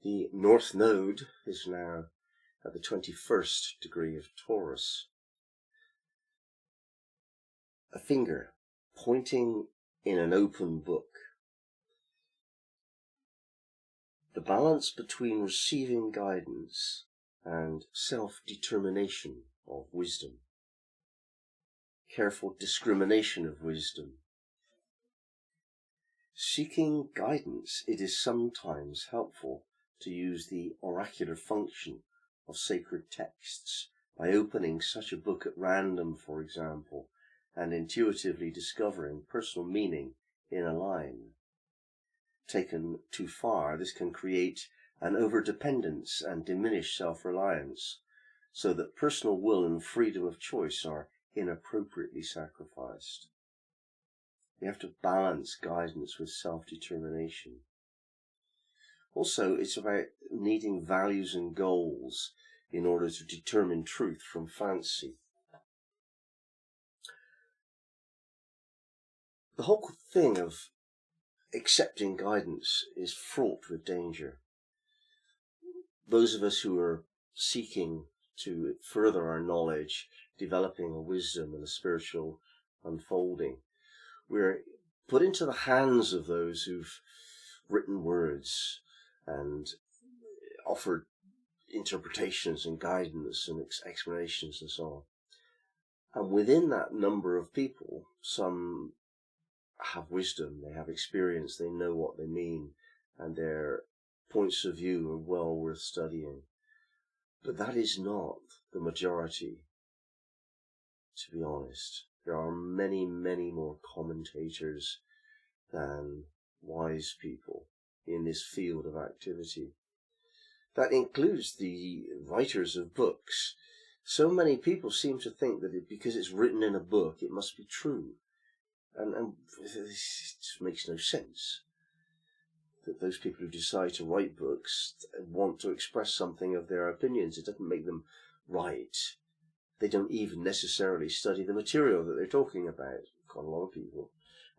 The North Node is now at the 21st degree of Taurus. A finger pointing in an open book. The balance between receiving guidance and self-determination of wisdom. Careful discrimination of wisdom. Seeking guidance, it is sometimes helpful to use the oracular function of sacred texts by opening such a book at random, for example, and intuitively discovering personal meaning in a line. Taken too far, this can create an overdependence and diminish self-reliance, so that personal will and freedom of choice are inappropriately sacrificed. We have to balance guidance with self-determination. Also, it's about needing values and goals in order to determine truth from fancy. The whole thing of accepting guidance is fraught with danger. Those of us who are seeking to further our knowledge, developing a wisdom and a spiritual unfolding, we're put into the hands of those who've written words and offered interpretations and guidance and explanations and so on. And within that number of people, some have wisdom, they have experience, they know what they mean, and their points of view are well worth studying. But that is not the majority, to be honest. There are many, many more commentators than wise people in this field of activity. That includes the writers of books. So many people seem to think that because it's written in a book, it must be true. And this just makes no sense. That those people who decide to write books want to express something of their opinions. It doesn't make them right. They don't even necessarily study the material that they're talking about. Quite a lot of people.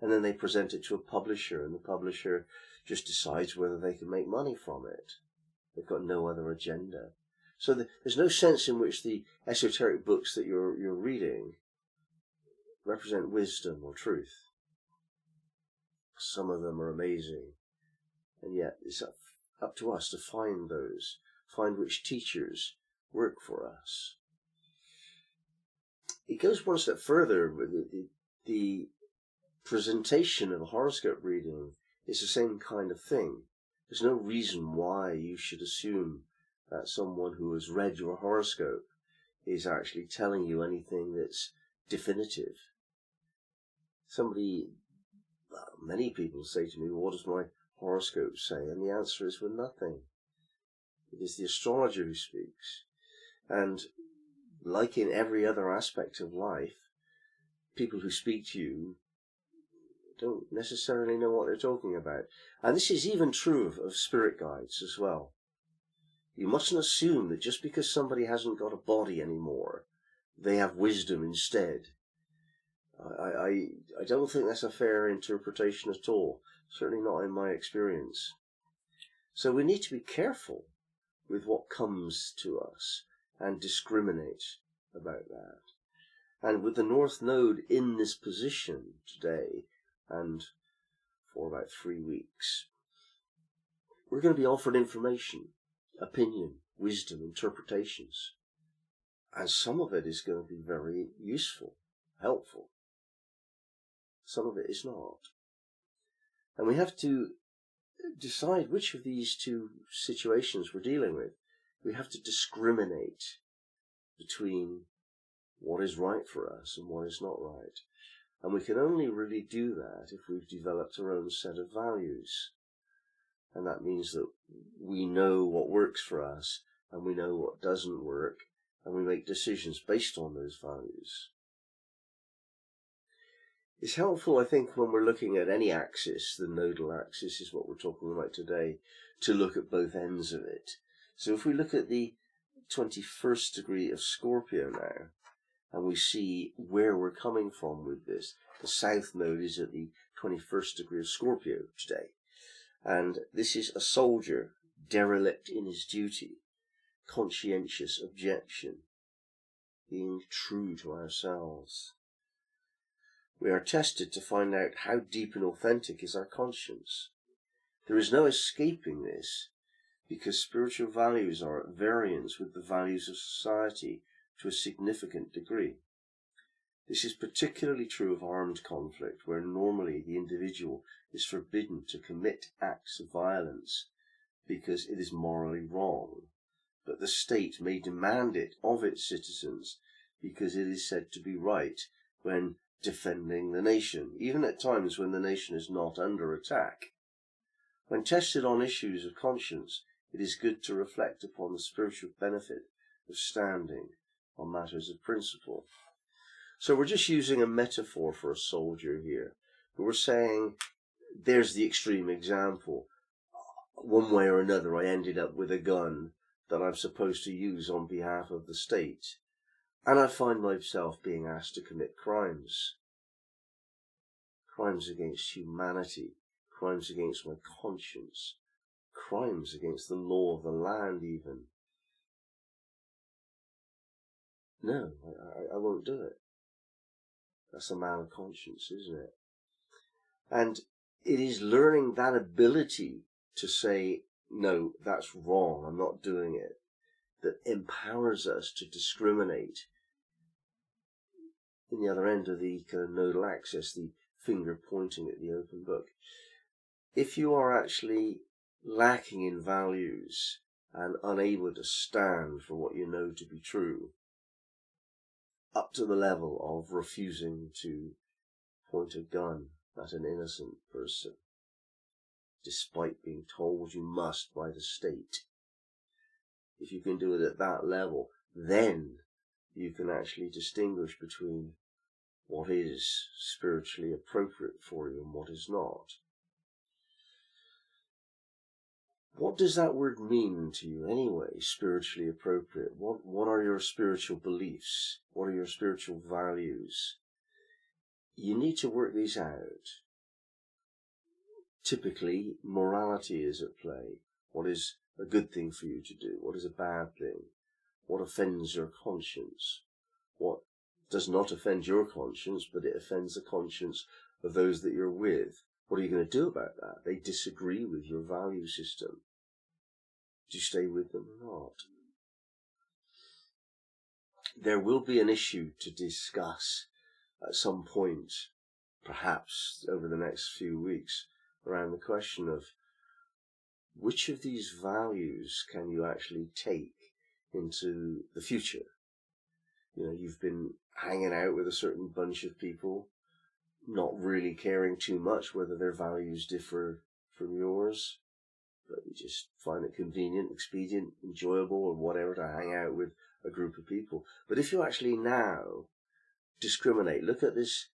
And then they present it to a publisher, and the publisher just decides whether they can make money from it. They've got no other agenda. So there's no sense in which the esoteric books that you're reading represent wisdom or truth. Some of them are amazing, and yet it's up to us to find those, find which teachers work for us. It goes one step further. The presentation of a horoscope reading is the same kind of thing. There's no reason why you should assume that someone who has read your horoscope is actually telling you anything that's definitive. Many people say to me, what does my horoscope say? And the answer is, well, nothing. It is the astrologer who speaks. And like in every other aspect of life, people who speak to you don't necessarily know what they're talking about. And this is even true of spirit guides as well. You mustn't assume that just because somebody hasn't got a body anymore, they have wisdom instead. I don't think that's a fair interpretation at all. Certainly not in my experience. So we need to be careful with what comes to us and discriminate about that. And with the North Node in this position today, and for about 3 weeks, we're going to be offered information, opinion, wisdom, interpretations. And some of it is going to be very useful, helpful. Some of it is not. And we have to decide which of these two situations we're dealing with. We have to discriminate between what is right for us and what is not right. And we can only really do that if we've developed our own set of values. And that means that we know what works for us and we know what doesn't work, and we make decisions based on those values. It's helpful, I think, when we're looking at any axis, the nodal axis is what we're talking about today, to look at both ends of it. So if we look at the 21st degree of Scorpio now, and we see where we're coming from with this, the south node is at the 21st degree of Scorpio today. And this is a soldier derelict in his duty, conscientious objection, being true to ourselves. We are tested to find out how deep and authentic is our conscience. There is no escaping this, because spiritual values are at variance with the values of society to a significant degree. This is particularly true of armed conflict, where normally the individual is forbidden to commit acts of violence because it is morally wrong, but the state may demand it of its citizens because it is said to be right when defending the nation, even at times when the nation is not under attack. When tested on issues of conscience, it is good to reflect upon the spiritual benefit of standing on matters of principle. So we're just using a metaphor for a soldier here. But we're saying, there's the extreme example. One way or another, I ended up with a gun that I'm supposed to use on behalf of the state. And I find myself being asked to commit crimes. Crimes against humanity. Crimes against my conscience. Crimes against the law of the land, even. No, I won't do it. That's a man of conscience, isn't it? And it is learning that ability to say, no, that's wrong, I'm not doing it, that empowers us to discriminate. In the other end of the kind of nodal axis, the finger pointing at the open book. If you are actually lacking in values and unable to stand for what you know to be true, up to the level of refusing to point a gun at an innocent person, despite being told you must by the state. If you can do it at that level, then you can actually distinguish between what is spiritually appropriate for you and what is not. What does that word mean to you anyway, spiritually appropriate? What are your spiritual beliefs? What are your spiritual values? You need to work these out. Typically, morality is at play. What is a good thing for you to do? What is a bad thing? What offends your conscience? What does not offend your conscience, but it offends the conscience of those that you're with? What are you going to do about that? They disagree with your value system. Do you stay with them or not? There will be an issue to discuss at some point, perhaps over the next few weeks, around the question of which of these values can you actually take into the future. You know, you've been hanging out with a certain bunch of people, not really caring too much whether their values differ from yours, but you just find it convenient, expedient, enjoyable, or whatever to hang out with a group of people. But if you actually now discriminate, look at this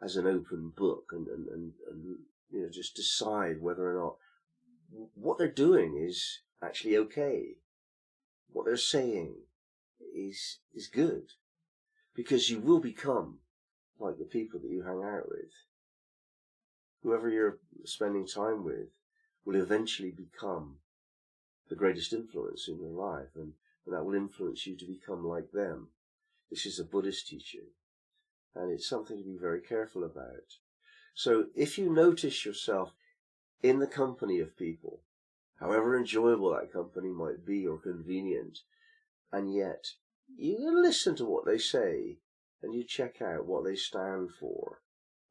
as an open book and you know, just decide whether or not what they're doing is actually okay. What they're saying is good. Because you will become like the people that you hang out with. Whoever you're spending time with will eventually become the greatest influence in your life, and that will influence you to become like them. This is a Buddhist teaching, and it's something to be very careful about. So if you notice yourself in the company of people, however enjoyable that company might be or convenient, and yet you listen to what they say and you check out what they stand for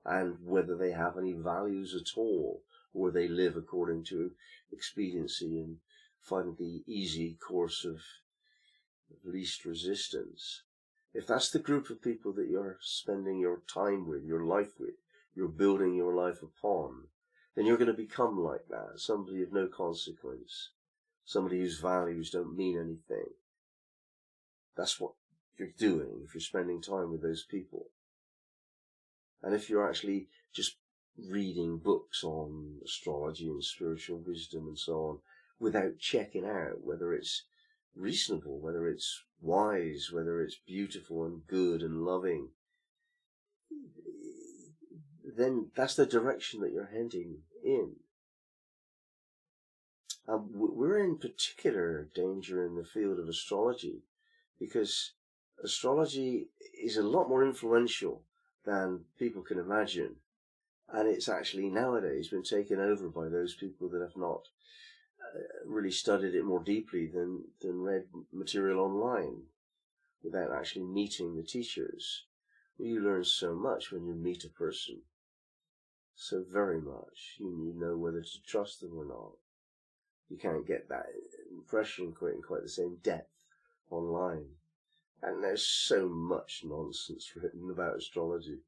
and whether they have any values at all, or they live according to expediency and find the easy course of least resistance. If that's the group of people that you're spending your time with, your life with, you're building your life upon, then you're going to become like that, somebody of no consequence, somebody whose values don't mean anything. That's what you're doing if you're spending time with those people. And if you're actually just reading books on astrology and spiritual wisdom and so on, without checking out whether it's reasonable, whether it's wise, whether it's beautiful and good and loving, then that's the direction that you're heading in. We're in particular danger in the field of astrology, because astrology is a lot more influential than people can imagine. And it's actually nowadays been taken over by those people that have not really studied it more deeply than read material online without actually meeting the teachers. Well, you learn so much when you meet a person. So very much. You know whether to trust them or not. You can't get that impression in quite the same depth online. And there's so much nonsense written about astrology.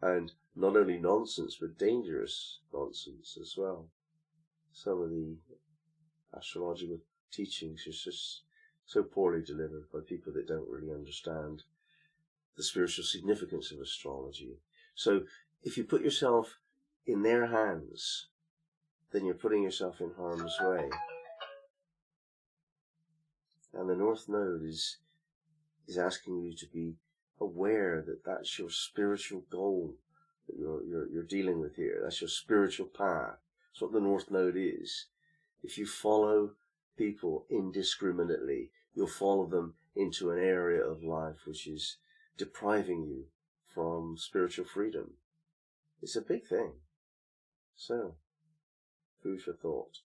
And not only nonsense, but dangerous nonsense as well. Some of the astrological teachings are just so poorly delivered by people that don't really understand the spiritual significance of astrology. So if you put yourself in their hands, then you're putting yourself in harm's way. And the North Node is asking you to be aware that that's your spiritual goal that you're dealing with here. That's your spiritual path. That's what the North Node is. If you follow people indiscriminately, you'll follow them into an area of life which is depriving you from spiritual freedom. It's a big thing. So, food for thought.